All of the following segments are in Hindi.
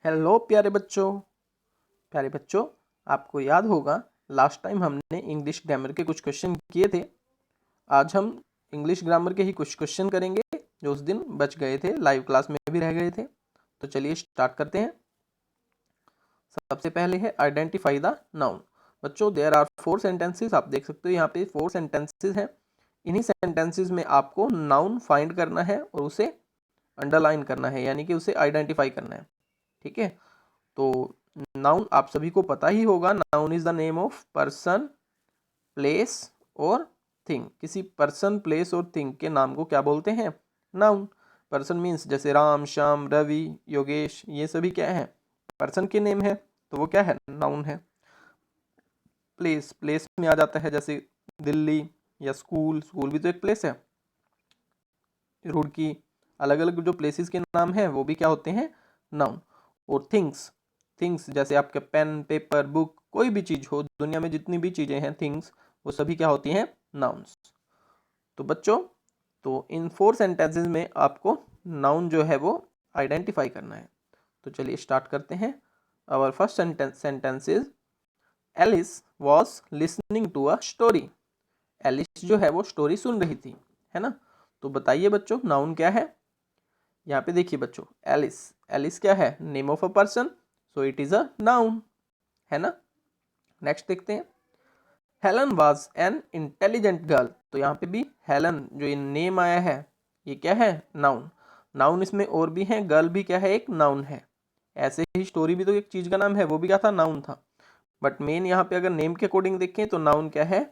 हेलो प्यारे बच्चों, आपको याद होगा लास्ट टाइम हमने इंग्लिश ग्रामर के कुछ क्वेश्चन किए थे। आज हम इंग्लिश ग्रामर के ही कुछ क्वेश्चन करेंगे जो उस दिन बच गए थे, लाइव क्लास में भी रह गए थे। तो चलिए स्टार्ट करते हैं। सबसे पहले है आइडेंटिफाई द नाउन। बच्चों, देयर आर 4 सेंटेंसेस। आप देख सकते हो यहाँ पे 4 सेंटेंसेस हैं। इन्हीं सेंटेंसेस में आपको नाउन फाइंड करना है और उसे अंडरलाइन करना है, यानी कि उसे आइडेंटिफाई करना है। ठीक है, तो नाउन आप सभी को पता ही होगा। Noun is the name of person, place और थिंग। किसी पर्सन, प्लेस और थिंग के नाम को क्या बोलते हैं? नाउन। पर्सन मीन्स जैसे राम, श्याम, रवि, योगेश, ये सभी क्या है? पर्सन के नेम है, तो वो क्या है? नाउन है। प्लेस, प्लेस में आ जाता है जैसे दिल्ली या स्कूल, स्कूल भी तो एक प्लेस है। रुड़की, अलग अलग जो प्लेसेस के नाम हैं वो भी क्या होते हैं? नाउन। और थिंग्स, थिंग्स जैसे आपके पेन, पेपर, बुक, कोई भी चीज़ हो, दुनिया में जितनी भी चीज़ें हैं थिंग्स, वो सभी क्या होती हैं? नाउन्स। तो बच्चों, तो इन 4 सेंटेंसेस में आपको नाउन जो है वो आइडेंटिफाई करना है। तो चलिए स्टार्ट करते हैं। Our first sentence is Alice was listening to a story. Alice जो है वो स्टोरी सुन रही थी, है ना? तो बताइए बच्चों, नाउन क्या है? यहाँ पे देखिए बच्चों, एलिस, एलिस क्या है? Name of a person, so it is a noun, है ना? नेक्स्ट देखते हैं। Helen was an intelligent girl. तो यहाँ पे भी हेलन जो ये नेम आया है, ये क्या है? नाउन। नाउन इसमें और भी है, गर्ल भी क्या है? एक नाउन है। ऐसे ही स्टोरी भी तो एक चीज का नाम है, वो भी क्या था? नाउन था। बट मेन यहाँ पे अगर नेम के अकॉर्डिंग देखें तो नाउन क्या है?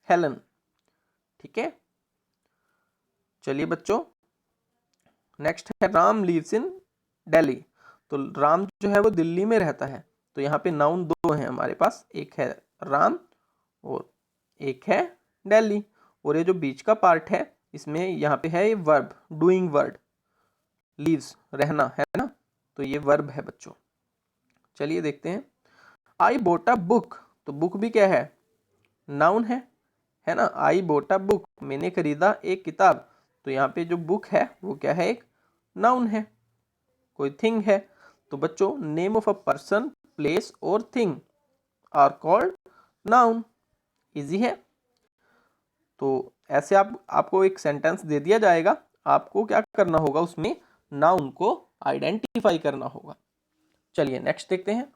हेलन। ठीक है, चलिए बच्चों, नेक्स्ट है राम लिव्स इन दिल्ली। तो राम जो है वो दिल्ली में रहता है। तो यहाँ पे नाउन 2 हैं हमारे पास, एक है राम और एक है दिल्ली। और ये जो बीच का पार्ट है, इसमें यहाँ पे है ये वर्ब, डूइंग वर्ड। लीव्स, रहना, है ना? तो ये वर्ब है बच्चों। चलिए देखते हैं। आई बोट अ बुक। तो बुक भी क्या है? नाउन है ना? आई बोट अ बुक, मैंने खरीदा एक किताब। तो यहाँ पे जो बुक है वो क्या है? एक नाउन है, कोई थिंग है। तो बच्चों, name of a person, place और thing are called noun. Easy है। तो ऐसे आपको एक सेंटेंस दे दिया जाएगा, आपको क्या करना होगा? उसमें नाउन को आइडेंटिफाई करना होगा। चलिए नेक्स्ट देखते हैं।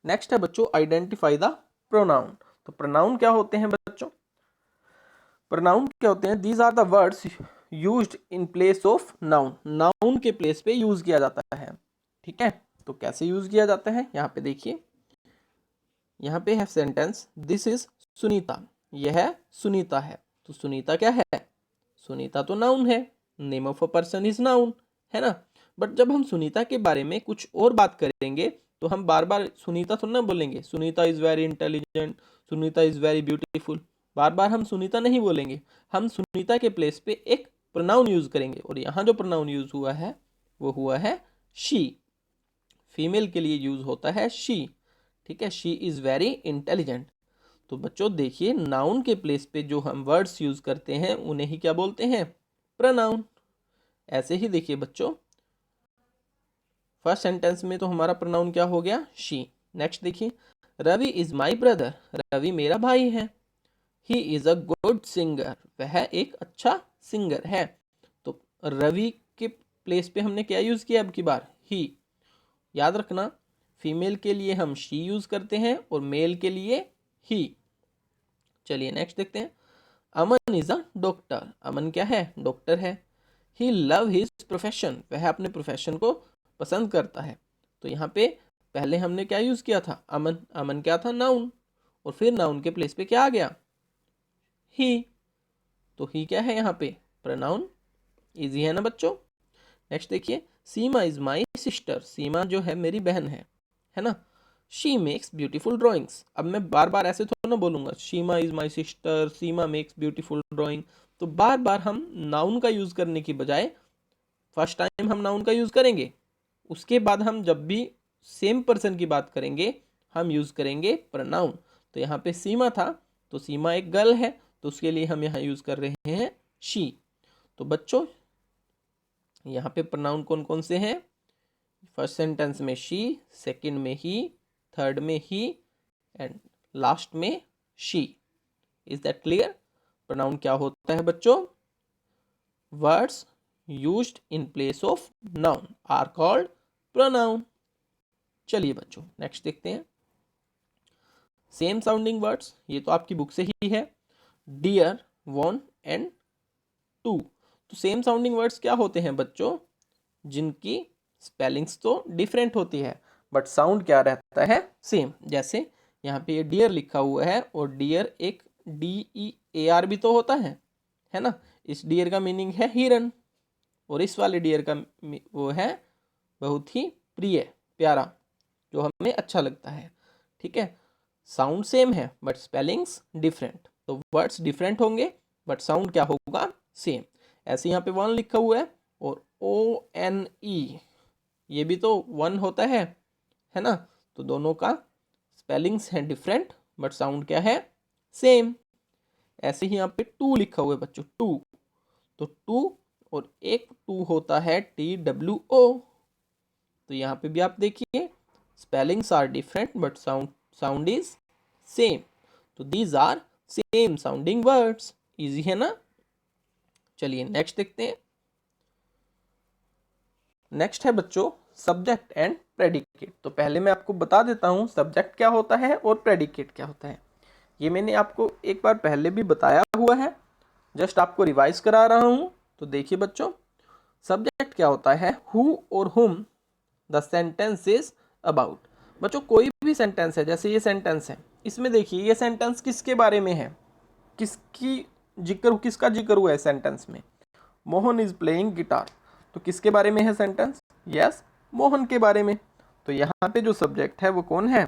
नेक्स्ट है बच्चों आइडेंटिफाई द प्रोनाउन। तो प्रोनाउन क्या होते हैं बच्चों? प्रोनाउन क्या होते हैं? These are the words used in place of noun. Noun के प्लेस पे यूज किया जाता है। ठीक है, तो कैसे यूज किया जाता है? यहाँ पे देखिए, यहाँ पे है सेंटेंस, दिस इज सुनीता। यह सुनीता है। तो सुनीता क्या है? सुनीता तो नाउन है, name of a person is noun, है ना? बट जब हम सुनीता के बारे में कुछ और बात करेंगे तो हम बार बार सुनीता थोड़ा ना बोलेंगे। Sunita is very intelligent, Sunita is very beautiful. बार बार हम सुनीता नहीं बोलेंगे। हम सुनीता के प्लेस पे एक प्रोनाउन यूज करेंगे। और यहाँ जो प्रोनाउन यूज हुआ है वो हुआ है शी। फीमेल के लिए यूज होता है शी। ठीक है, शी इज वेरी इंटेलिजेंट। तो बच्चों देखिए, नाउन के प्लेस पे जो हम वर्ड्स यूज करते हैं उन्हें ही क्या बोलते हैं? प्रोनाउन। ऐसे ही देखिए बच्चों, फर्स्ट सेंटेंस में तो हमारा प्रोनाउन क्या हो गया? शी। नेक्स्ट देखिए, Ravi is my brother. Ravi मेरा भाई है। He is a good singer. वह एक अच्छा सिंगर है। तो रवि के प्लेस पे हमने क्या यूज किया अब की बार? ही। याद रखना, फीमेल के लिए हम शी यूज करते हैं और मेल के लिए ही। चलिए नेक्स्ट देखते हैं। अमन इज अ डॉक्टर। अमन क्या है? डॉक्टर है। ही लव हिज प्रोफेशन। वह अपने प्रोफेशन को पसंद करता है। तो यहाँ पे पहले हमने क्या यूज किया था? अमन। अमन क्या था? नाउन। और फिर नाउन के प्लेस पे क्या आ गया? ही। तो ही क्या है यहाँ पे? प्रोनाउन। इजी है ना बच्चों? नेक्स्ट देखिए, सीमा इज माई सिस्टर। सीमा जो है मेरी बहन है ना? She makes beautiful drawings. अब मैं बार बार ऐसे थोड़ा ना बोलूंगा, Seema is my sister, Seema makes beautiful drawing. तो बार बार हम नाउन का यूज करने की बजाय फर्स्ट टाइम हम नाउन का यूज करेंगे, उसके बाद हम जब भी सेम पर्सन की बात करेंगे हम यूज करेंगे प्रोनाउन। तो यहाँ पे सीमा था, तो सीमा एक गर्ल है, तो उसके लिए हम यहाँ यूज कर रहे हैं शी। तो बच्चों यहाँ पे प्रोनाउन कौन कौन से हैं? फर्स्ट सेंटेंस में शी, सेकंड में ही, थर्ड में ही एंड लास्ट में she. Is that clear? Pronoun क्या होता है बच्चों? Words used in place of noun are called pronoun. चलिए बच्चों नेक्स्ट देखते हैं। सेम साउंडिंग वर्ड्स, ये तो आपकी बुक से ही है, डियर, वॉन एंड टू। तो सेम साउंडिंग वर्ड्स क्या होते हैं बच्चों? जिनकी स्पेलिंग्स तो डिफरेंट होती है बट साउंड क्या रहता है? सेम। जैसे यहाँ पे ये डियर लिखा हुआ है और डियर एक DEAR भी तो होता है ना? इस डियर का मीनिंग है हिरन और इस वाले डियर का वो है बहुत ही प्रिय, प्यारा, जो हमें अच्छा लगता है। ठीक है, साउंड सेम है बट स्पेलिंग्स डिफरेंट, तो वर्ड्स डिफरेंट होंगे बट साउंड क्या होगा? सेम। ऐसे यहाँ पे वन लिखा हुआ है और ONE, ये भी तो वन होता है ना? तो दोनों का स्पेलिंग्स हैं डिफरेंट बट साउंड क्या है? सेम। ऐसे ही यहाँ पे टू लिखा हुआ है बच्चों, टू, तो टू और एक टू होता है TWO। तो यहाँ पे भी आप देखिए spellings are different but sound is same. तो these are same sounding words. Easy है ना? चलिए नेक्स्ट देखते हैं। नेक्स्ट है बच्चों सब्जेक्ट एंड प्रेडिकेट। तो पहले मैं आपको बता देता हूँ सब्जेक्ट क्या होता है और प्रेडिकेट क्या होता है। ये मैंने आपको एक बार पहले भी बताया हुआ है, जस्ट आपको रिवाइज करा रहा हूँ। तो देखिए बच्चों, सब्जेक्ट क्या होता है? हु और whom the sentence is about. बच्चों कोई भी सेंटेंस है, जैसे ये सेंटेंस है, इसमें देखिए ये सेंटेंस किसके बारे में है? किसका जिक्र हुआ है सेंटेंस में? Mohan is playing guitar. तो किसके बारे में है सेंटेंस? यस, मोहन के बारे में। तो यहाँ पे जो सब्जेक्ट है वो कौन है?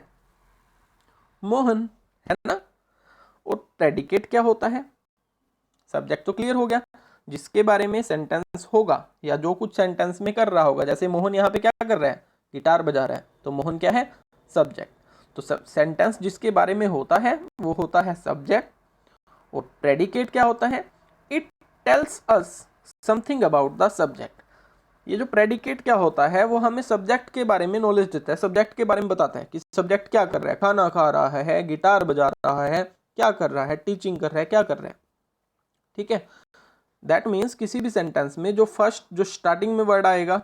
मोहन, है ना? और प्रेडिकेट क्या होता है? सब्जेक्ट तो क्लियर हो गया, जिसके बारे में सेंटेंस होगा या जो कुछ सेंटेंस में कर रहा होगा। जैसे मोहन यहाँ पे क्या कर रहा है? गिटार बजा रहा है, तो मोहन क्या है? सब्जेक्ट। तो सेंटेंस जिसके बारे में होता है वो होता है सब्जेक्ट। और प्रेडिकेट क्या होता है? It tells us something about the subject. ये जो प्रेडिकेट क्या होता है वो हमें सब्जेक्ट के बारे में नॉलेज देता है, सब्जेक्ट के बारे में बताता है कि सब्जेक्ट क्या कर रहा है, खाना खा रहा है, गिटार बजा रहा है, क्या कर रहा है, टीचिंग कर रहा है, क्या कर रहा है। ठीक है, दैट मीन्स किसी भी सेंटेंस में जो स्टार्टिंग में वर्ड आएगा,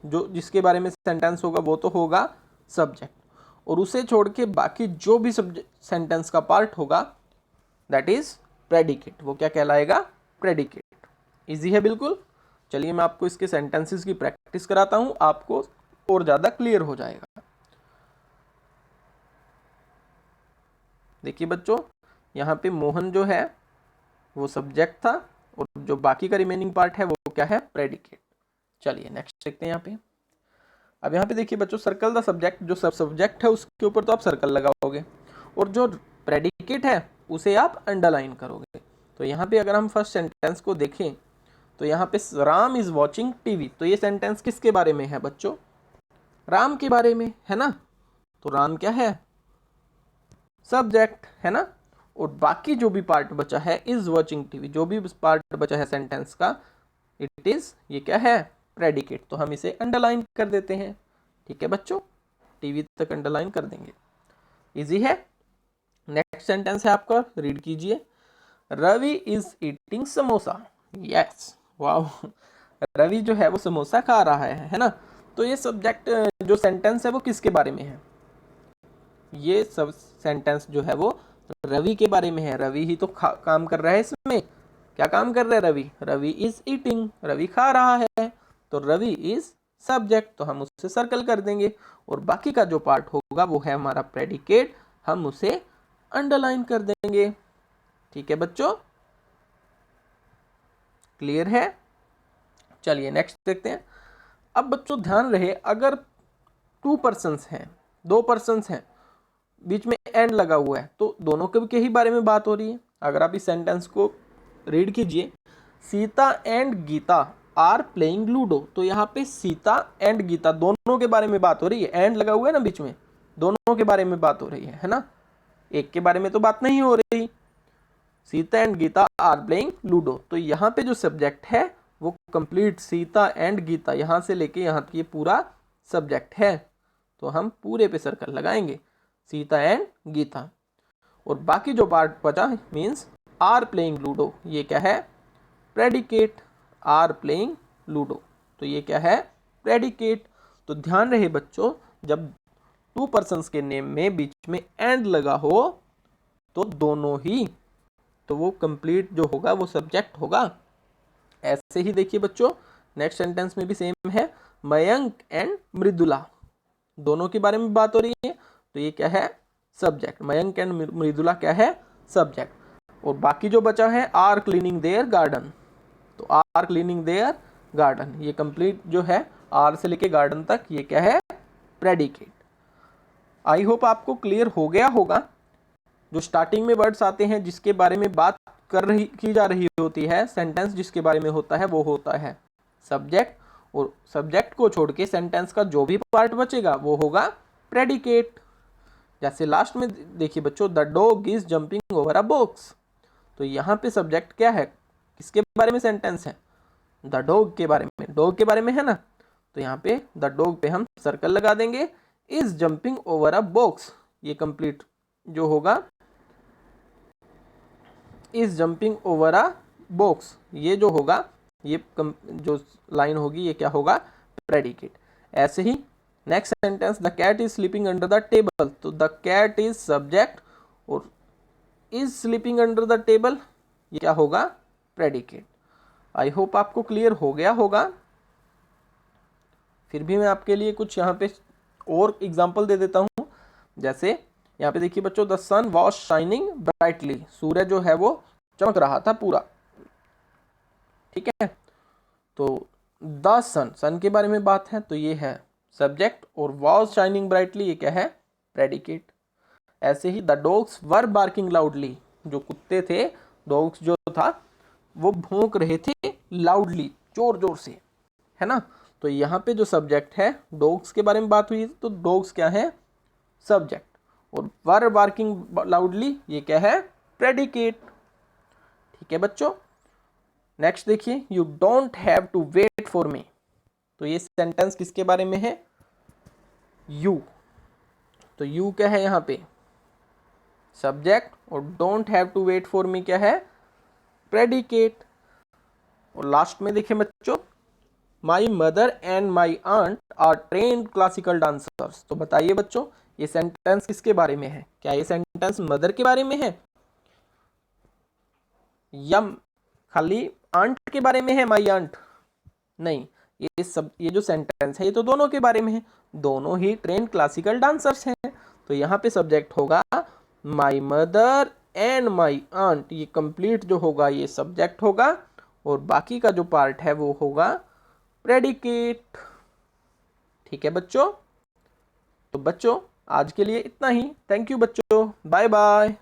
जो जिसके बारे में सेंटेंस होगा वो तो होगा सब्जेक्ट, और उसे छोड़ के बाकी जो भी सेंटेंस का पार्ट होगा दैट इज प्रेडिकेट। वो क्या कहलाएगा? प्रेडिकेट। इजी है बिल्कुल। चलिए मैं आपको इसके सेंटेंसेस की प्रैक्टिस कराता हूं, आपको और ज्यादा क्लियर हो जाएगा। देखिए बच्चों, यहाँ पे मोहन जो है वो सब्जेक्ट था और जो बाकी का रिमेनिंग पार्ट है वो क्या है? प्रेडिकेट। चलिए नेक्स्ट देखते हैं यहाँ पे। अब यहाँ पे देखिए बच्चों, सर्कल द सब्जेक्ट, जो सब्जेक्ट है उसके ऊपर तो आप सर्कल लगाओगे और जो प्रेडिकेट है उसे आप अंडरलाइन करोगे। तो यहाँ पे अगर हम फर्स्ट सेंटेंस को देखें तो यहाँ पे राम इज वॉचिंग टीवी। तो ये सेंटेंस किसके बारे में है बच्चों? राम के बारे में, है ना? तो राम क्या है? सब्जेक्ट, है ना? और बाकी जो भी पार्ट बचा है इज वॉचिंग टीवी, जो भी पार्ट बचा है सेंटेंस का, इट इज, ये क्या है? प्रेडिकेट। तो हम इसे अंडरलाइन कर देते हैं। ठीक है बच्चों, टीवी तक अंडरलाइन कर देंगे। इजी है। नेक्स्ट सेंटेंस है आपका, रीड कीजिए। Ravi is eating samosa. Yes, wow, Ravi जो है वो समोसा खा रहा है ना? तो ये सब्जेक्ट जो सेंटेंस है वो किसके बारे में है? ये सब सेंटेंस जो है वो रवि के बारे में है। रवि ही तो काम कर रहा है इसमें। क्या काम कर रहा है रवि? रवि इज ईटिंग, रवि खा रहा है, तो रवि इज सब्जेक्ट, तो हम उसे सर्कल कर देंगे। और बाकी का जो पार्ट होगा वो है हमारा प्रेडिकेट, हम उसे अंडरलाइन कर देंगे। ठीक है बच्चों, क्लियर है? चलिए नेक्स्ट देखते हैं। अब बच्चों ध्यान रहे, अगर टू पर्सन्स हैं, दो पर्सन्स हैं, बीच में एंड लगा हुआ है, तो दोनों के ही बारे में बात हो रही है। अगर आप इस सेंटेंस को रीड कीजिए, Sita and Gita are playing ludo. तो यहाँ पे सीता एंड गीता दोनों के बारे में बात हो रही है। एंड लगा हुआ है ना बीच में, दोनों के बारे में बात हो रही है ना? एक के बारे में तो बात नहीं हो रही। Sita and Gita are playing ludo, तो यहाँ पे जो सब्जेक्ट है वो कंप्लीट सीता एंड गीता, यहाँ से लेके यहाँ तक ये पूरा सब्जेक्ट है, तो हम पूरे पे सर्कल लगाएंगे, सीता एंड गीता। और बाकी जो पार्ट बचा मीन्स आर प्लेइंग लूडो, ये क्या है, प्रेडिकेट, आर प्लेइंग लूडो, तो ये क्या है, प्रेडिकेट। तो ध्यान रहे बच्चों, जब टू पर्सन्स के नेम में बीच में एंड लगा हो तो दोनों ही, तो वो कंप्लीट जो होगा वो सब्जेक्ट होगा। ऐसे ही देखिए बच्चों, नेक्स्ट सेंटेंस में भी सेम है, मयंक एंड मृदुला, दोनों के बारे में बात हो रही है, तो ये क्या है, सब्जेक्ट। मयंक एंड मृदुला क्या है, सब्जेक्ट। और बाकी जो बचा है, आर क्लीनिंग देयर गार्डन, तो आर क्लीनिंग देयर गार्डन, ये कंप्लीट जो है आर से लेके गार्डन तक, ये क्या है, प्रेडिकेट। आई होप आपको क्लियर हो गया होगा। जो स्टार्टिंग में वर्ड्स आते हैं जिसके बारे में बात की जा रही होती है, सेंटेंस जिसके बारे में होता है वो होता है सब्जेक्ट, और सब्जेक्ट को छोड़ के सेंटेंस का जो भी पार्ट बचेगा वो होगा प्रेडिकेट। जैसे लास्ट में देखिए बच्चों, the dog is jumping over a box, तो यहाँ पे सब्जेक्ट क्या है, किसके बारे में सेंटेंस है, द डॉग के बारे में, डॉग के बारे में है ना, तो यहाँ पे द डॉग पे हम सर्कल लगा देंगे, is jumping over a box, ये कंप्लीट जो होगा, is jumping over a box, ये जो होगा, ये जो लाइन होगी ये क्या होगा, प्रेडिकेट। ऐसे ही next sentence, the cat is sleeping under the table, तो द कैट इज सब्जेक्ट और is sleeping under the table, ये क्या होगा, प्रेडिकेट। आई होप आपको क्लियर हो गया होगा। फिर भी मैं आपके लिए कुछ यहाँ पे और एग्जाम्पल दे देता हूँ। जैसे यहाँ पे देखिए बच्चों, the sun was shining brightly, सूर्य जो है वो चमक रहा था पूरा, ठीक है। तो द सन, सन के बारे में बात है तो ये है सब्जेक्ट, और वॉज शाइनिंग ब्राइटली ये क्या है, प्रेडिकेट। ऐसे ही the dogs were barking loudly, जो कुत्ते थे, डॉग्स जो था वो भौंक रहे थे लाउडली, जोर जोर से, है ना। तो यहाँ पे जो सब्जेक्ट है, डॉग्स के बारे में बात हुई, तो डॉग्स क्या है, सब्जेक्ट, और वर बार्किंग लाउडली ये क्या है, प्रेडिकेट। ठीक है बच्चों। नेक्स्ट देखिए, you don't have to wait for me, तो ये सेंटेंस किसके बारे में है, यू, तो यू क्या है यहाँ पे, सब्जेक्ट, और don't have to wait for me क्या है, प्रेडिकेट। और लास्ट में देखिए बच्चों, my mother and my aunt are trained classical dancers, तो बताइए बच्चों ये सेंटेंस किसके बारे में है, क्या ये सेंटेंस मदर के बारे में है या खाली आंट के बारे में है, माई आंट, नहीं, ये जो सेंटेंस है ये तो दोनों के बारे में है, दोनों ही ट्रेन क्लासिकल डांसर्स हैं, तो यहाँ पे सब्जेक्ट होगा my mother and my aunt, ये कंप्लीट जो होगा ये सब्जेक्ट होगा, और बाकी का जो पार्ट है वो होगा प्रेडिकेट। ठीक है बच्चों, तो बच्चों आज के लिए इतना ही, थैंक यू बच्चों, बाय बाय।